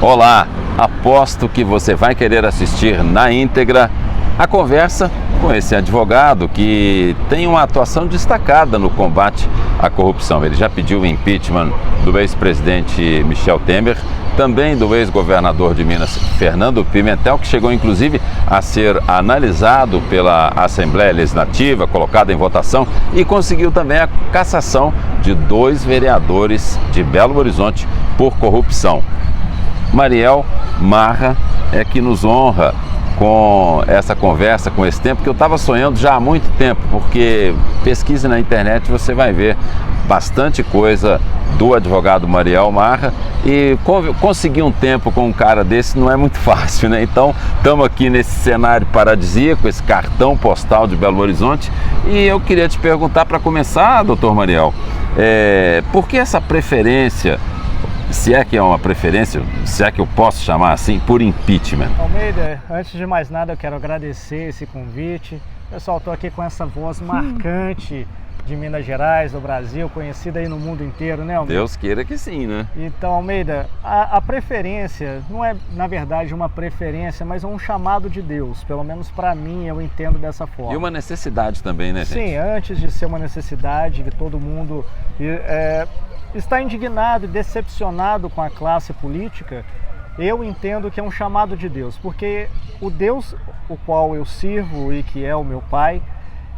Olá, aposto que você vai querer assistir na íntegra a conversa com esse advogado que tem uma atuação destacada no combate à corrupção. Ele já pediu o impeachment do ex-presidente Michel Temer, também do ex-governador de Minas, Fernando Pimentel, que chegou inclusive a ser analisado pela Assembleia Legislativa, colocado em votação, e conseguiu também a cassação de 2 vereadores de Belo Horizonte por corrupção. Mariel Marra é que nos honra com essa conversa, com esse tempo que eu estava sonhando já há muito tempo, porque pesquise na internet, você vai ver bastante coisa do advogado Mariel Marra, e conseguir um tempo com um cara desse não é muito fácil, né? Então estamos aqui nesse cenário paradisíaco, esse cartão postal de Belo Horizonte, e eu queria te perguntar, para começar, doutor Mariel, por que essa preferência, se é que é uma preferência, se é que eu posso chamar assim, por impeachment? Almeida, antes de mais nada eu quero agradecer esse convite. Pessoal, estou aqui com essa voz marcante de Minas Gerais, do Brasil, conhecida aí no mundo inteiro, né, Almeida? Deus queira que sim, né? Então, Almeida, a preferência não é, na verdade, uma preferência, mas é um chamado de Deus. Pelo menos para mim, eu entendo dessa forma. E uma necessidade também, né, gente? Sim, antes de ser uma necessidade, que todo mundo está indignado e decepcionado com a classe política, eu entendo que é um chamado de Deus, porque o Deus o qual eu sirvo e que é o meu Pai,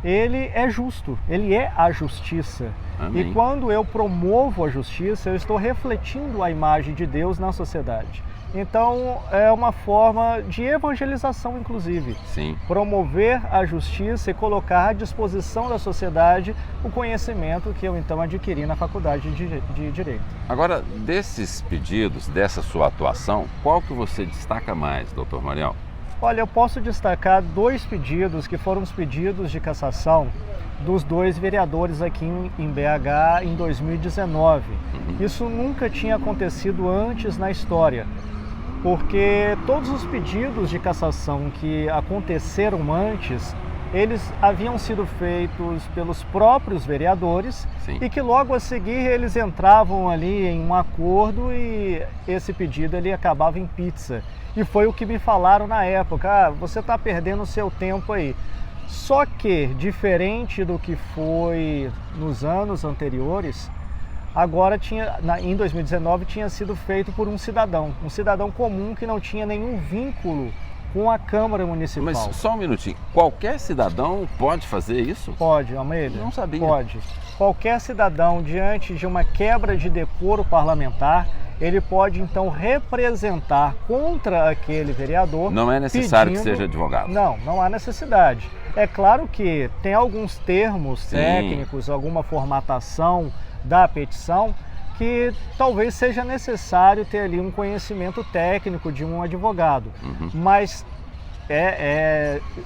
ele é justo, ele é a justiça. Amém. E quando eu promovo a justiça, eu estou refletindo a imagem de Deus na sociedade. Então é uma forma de evangelização, inclusive. Sim. Promover a justiça e colocar à disposição da sociedade o conhecimento que eu então adquiri na faculdade de Direito. Agora, desses pedidos, dessa sua atuação, qual que você destaca mais, doutor Mariel? Olha, eu posso destacar 2 pedidos que foram os pedidos de cassação dos 2 vereadores aqui em BH em 2019. Isso nunca tinha acontecido antes na história, porque todos os pedidos de cassação que aconteceram antes, eles haviam sido feitos pelos próprios vereadores. Sim. E que logo a seguir eles entravam ali em um acordo e esse pedido ele acabava em pizza. E foi o que me falaram na época: você está perdendo o seu tempo aí. Só que, diferente do que foi nos anos anteriores, agora em 2019 tinha sido feito por um cidadão comum que não tinha nenhum vínculo com a Câmara Municipal. Mas só um minutinho, qualquer cidadão pode fazer isso? Pode, Almeida. Não sabia. Pode. Qualquer cidadão, diante de uma quebra de decoro parlamentar, ele pode então representar contra aquele vereador. Não é necessário que seja advogado. Não há necessidade. É claro que tem alguns termos Sim. técnicos, alguma formatação da petição que talvez seja necessário ter ali um conhecimento técnico de um advogado. Mas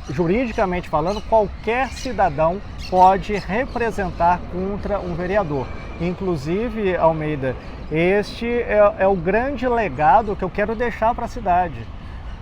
juridicamente falando, qualquer cidadão pode representar contra um vereador. Inclusive, Almeida, este é o grande legado que eu quero deixar para a cidade.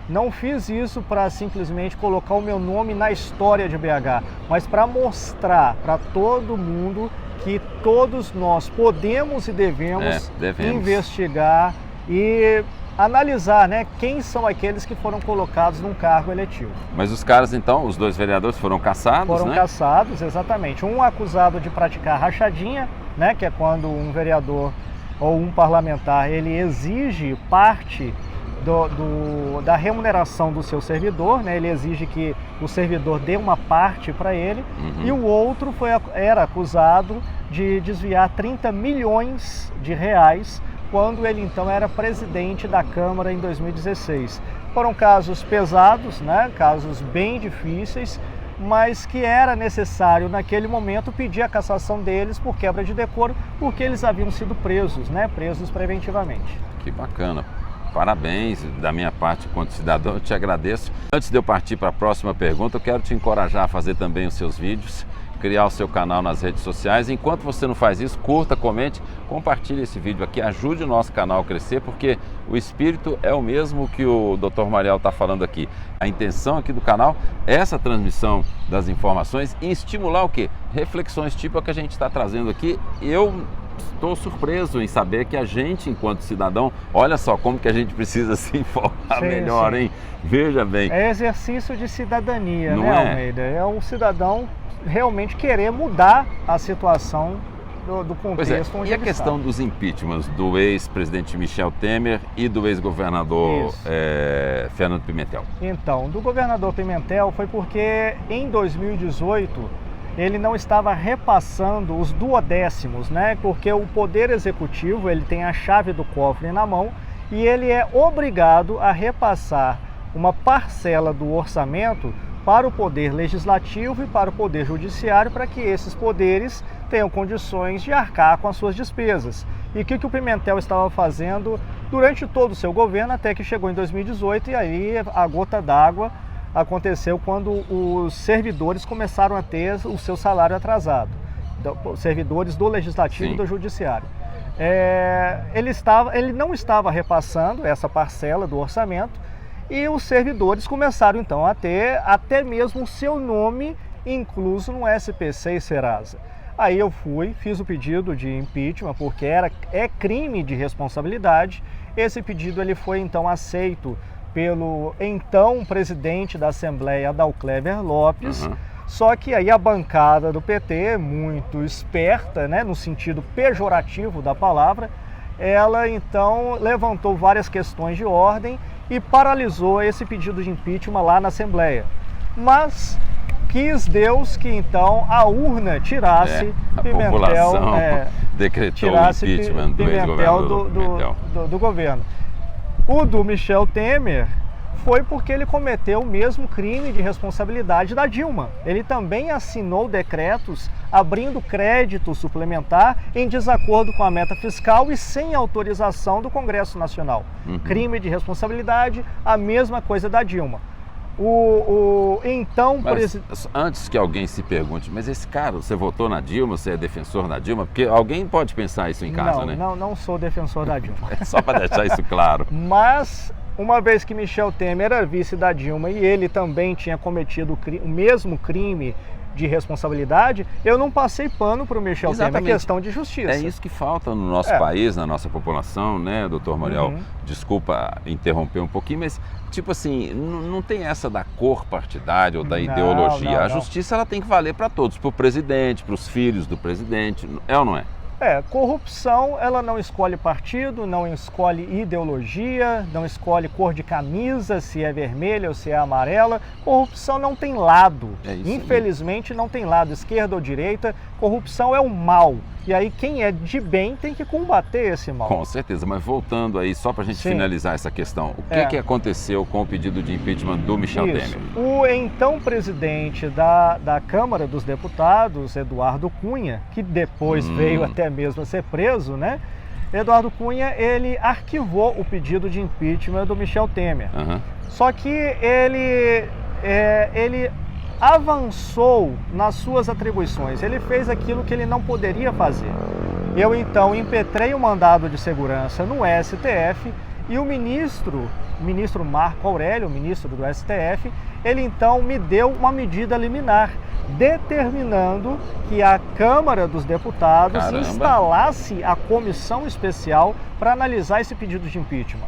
Não fiz isso para simplesmente colocar o meu nome na história de BH, mas para mostrar para todo mundo que todos nós podemos e devemos investigar e analisar, né, quem são aqueles que foram colocados num cargo eletivo. Mas os caras, então, os 2 vereadores foram cassados, Foram né? cassados, exatamente. Um acusado de praticar rachadinha, né, que é quando um vereador ou um parlamentar, ele exige parte da remuneração do seu servidor, né? Ele exige que o servidor dê uma parte para ele. E o outro era acusado de desviar 30 milhões de reais quando ele então era presidente da Câmara em 2016. Foram casos pesados, né? Casos bem difíceis, mas que era necessário naquele momento pedir a cassação deles por quebra de decoro, porque eles haviam sido presos, né? Presos preventivamente. Que bacana. Parabéns da minha parte enquanto cidadão, eu te agradeço. Antes de eu partir para a próxima pergunta, eu quero te encorajar a fazer também os seus vídeos, criar o seu canal nas redes sociais. Enquanto você não faz isso, curta, comente, compartilhe esse vídeo aqui, ajude o nosso canal a crescer, porque o espírito é o mesmo que o Dr. Mariel está falando aqui. A intenção aqui do canal é essa transmissão das informações e estimular o quê? Reflexões tipo a que a gente está trazendo aqui. Eu estou surpreso em saber que a gente, enquanto cidadão, olha só como que a gente precisa se informar melhor, hein? Veja bem. É exercício de cidadania, Não né, é? Almeida? É o cidadão realmente querer mudar a situação do contexto onde E a ele questão está. dos impeachments do ex-presidente Michel Temer e do ex-governador Fernando Pimentel? Então, do governador Pimentel foi porque em 2018 ele não estava repassando os duodécimos, né? Porque o Poder Executivo ele tem a chave do cofre na mão e ele é obrigado a repassar uma parcela do orçamento para o Poder Legislativo e para o Poder Judiciário, para que esses poderes tenham condições de arcar com as suas despesas. E o que o Pimentel estava fazendo durante todo o seu governo, até que chegou em 2018 e aí a gota d'água aconteceu quando os servidores começaram a ter o seu salário atrasado, servidores do Legislativo e do Judiciário. Ele não estava repassando essa parcela do orçamento e os servidores começaram então a ter até mesmo o seu nome incluso no SPC e Serasa. Aí eu fiz o pedido de impeachment porque é crime de responsabilidade. Esse pedido ele foi então aceito pelo então presidente da Assembleia, Adalclever Lopes, só que aí a bancada do PT, muito esperta, né, no sentido pejorativo da palavra, ela então levantou várias questões de ordem e paralisou esse pedido de impeachment lá na Assembleia. Mas quis Deus que então a urna tirasse Pimentel, população decretou o impeachment do ex-governador Pimentel. Do governo. O do Michel Temer foi porque ele cometeu o mesmo crime de responsabilidade da Dilma. Ele também assinou decretos abrindo crédito suplementar em desacordo com a meta fiscal e sem autorização do Congresso Nacional. Crime de responsabilidade, a mesma coisa da Dilma. Antes que alguém se pergunte, mas esse cara, você votou na Dilma, você é defensor da Dilma? Porque alguém pode pensar isso em casa, né? Não sou defensor da Dilma. É só para deixar isso claro. Mas, uma vez que Michel Temer era vice da Dilma e ele também tinha cometido o mesmo crime de responsabilidade, eu não passei pano para o Michel Temer, é questão de justiça. É isso que falta no nosso país, na nossa população, né, doutor Muriel? Desculpa interromper um pouquinho, mas tipo assim, não tem essa da cor partidária ou da ideologia. A justiça ela tem que valer para todos, para o presidente, para os filhos do presidente, é ou não é? Corrupção, ela não escolhe partido, não escolhe ideologia, não escolhe cor de camisa, se é vermelha ou se é amarela. Corrupção não tem lado. Infelizmente não tem lado, esquerda ou direita. Corrupção é o mal. E aí quem é de bem tem que combater esse mal. Com certeza, mas voltando aí, só para a gente finalizar essa questão, o que aconteceu com o pedido de impeachment do Michel Temer? O então presidente da Câmara dos Deputados, Eduardo Cunha, que depois veio até mesmo a ser preso, né? Eduardo Cunha, ele arquivou o pedido de impeachment do Michel Temer. Só que ele avançou nas suas atribuições, ele fez aquilo que ele não poderia fazer. Eu então impetrei o mandado de segurança no STF e o ministro Marco Aurélio, ministro do STF, ele então me deu uma medida liminar, determinando que a Câmara dos Deputados instalasse a comissão especial para analisar esse pedido de impeachment.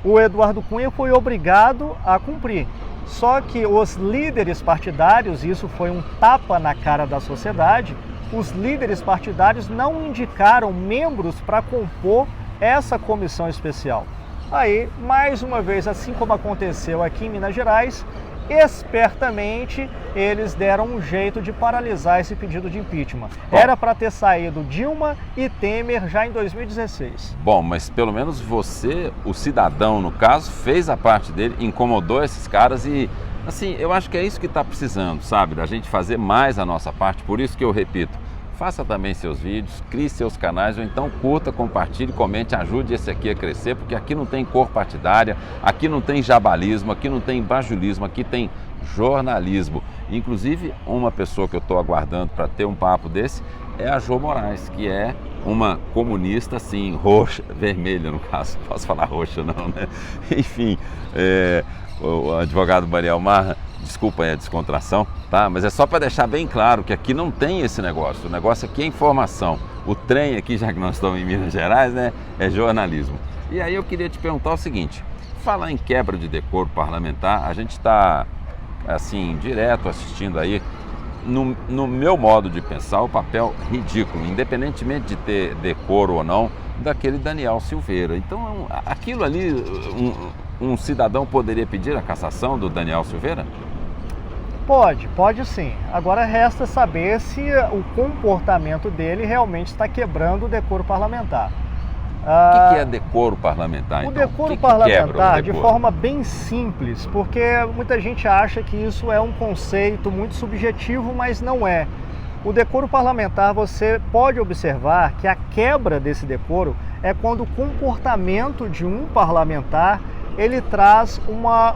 O Eduardo Cunha foi obrigado a cumprir. Só que os líderes partidários, isso foi um tapa na cara da sociedade, os líderes partidários não indicaram membros para compor essa comissão especial. Aí, mais uma vez, assim como aconteceu aqui em Minas Gerais, espertamente eles deram um jeito de paralisar esse pedido de impeachment. Era para ter saído Dilma e Temer já em 2016. Bom, mas pelo menos você, o cidadão no caso, fez a parte dele, incomodou esses caras e, assim, eu acho que é isso que está precisando, sabe? Da gente fazer mais a nossa parte, por isso que eu repito, faça também seus vídeos, crie seus canais, ou então curta, compartilhe, comente, ajude esse aqui a crescer, porque aqui não tem cor partidária, aqui não tem jabalismo, aqui não tem bajulismo, aqui tem jornalismo. Inclusive, uma pessoa que eu estou aguardando para ter um papo desse é a Jo Moraes, que é uma comunista, assim, roxa, vermelha no caso, não posso falar roxa não, né? Enfim, o advogado Mariel Marra, desculpa aí a descontração, tá? Mas é só para deixar bem claro que aqui não tem esse negócio. O negócio aqui é informação. o trem aqui, já que nós estamos em Minas Gerais, né, é jornalismo. E aí eu queria te perguntar o seguinte, falar em quebra de decoro parlamentar, a gente está, assim, direto assistindo aí, no meu modo de pensar, o papel ridículo, independentemente de ter decoro ou não, daquele Daniel Silveira. Então, aquilo ali, um cidadão poderia pedir a cassação do Daniel Silveira? Pode sim. Agora resta saber se o comportamento dele realmente está quebrando o decoro parlamentar. O que é decoro parlamentar, então? O decoro parlamentar, de forma bem simples, porque muita gente acha que isso é um conceito muito subjetivo, mas não é. O decoro parlamentar, você pode observar que a quebra desse decoro é quando o comportamento de um parlamentar ele traz uma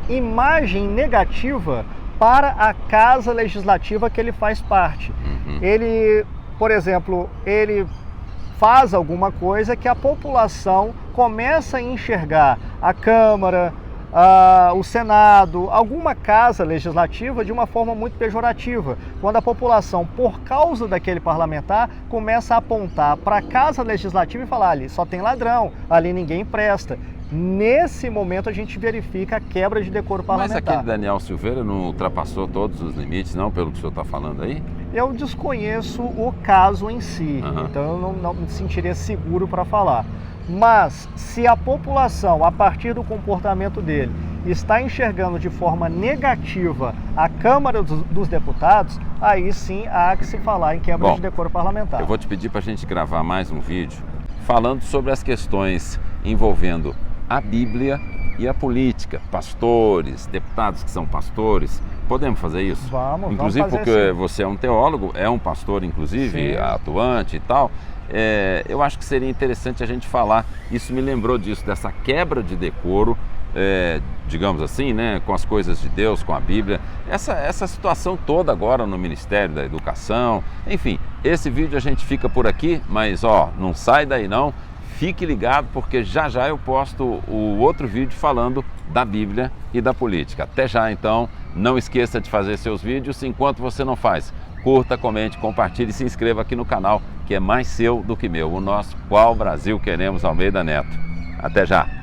imagem negativa para a casa legislativa que ele faz parte. Ele, por exemplo, ele faz alguma coisa que a população começa a enxergar a Câmara, o Senado, alguma casa legislativa de uma forma muito pejorativa. Quando a população, por causa daquele parlamentar, começa a apontar para a casa legislativa e falar, ali só tem ladrão, ali ninguém presta. Nesse momento a gente verifica a quebra de decoro parlamentar. Mas aquele Daniel Silveira não ultrapassou todos os limites, não, pelo que o senhor está falando aí? Eu desconheço o caso em si, então eu não me sentiria seguro para falar. Mas se a população, a partir do comportamento dele, está enxergando de forma negativa a Câmara dos Deputados, aí sim há que se falar em quebra de decoro parlamentar. Eu vou te pedir para a gente gravar mais um vídeo falando sobre as questões envolvendo a Bíblia e a política, pastores, deputados que são pastores. Podemos fazer isso? Vamos inclusive fazer, porque sim. Você é um teólogo, é um pastor inclusive, sim, atuante e tal. Eu acho que seria interessante a gente falar, isso me lembrou disso, dessa quebra de decoro, digamos assim, né, com as coisas de Deus, com a Bíblia, essa situação toda agora no Ministério da Educação. Enfim, esse vídeo a gente fica por aqui, mas não sai daí não. Fique ligado porque já já eu posto o outro vídeo falando da Bíblia e da política. Até já então, não esqueça de fazer seus vídeos enquanto você não faz. Curta, comente, compartilhe e se inscreva aqui no canal que é mais seu do que meu. O nosso Qual Brasil Queremos Almeida Neto. Até já!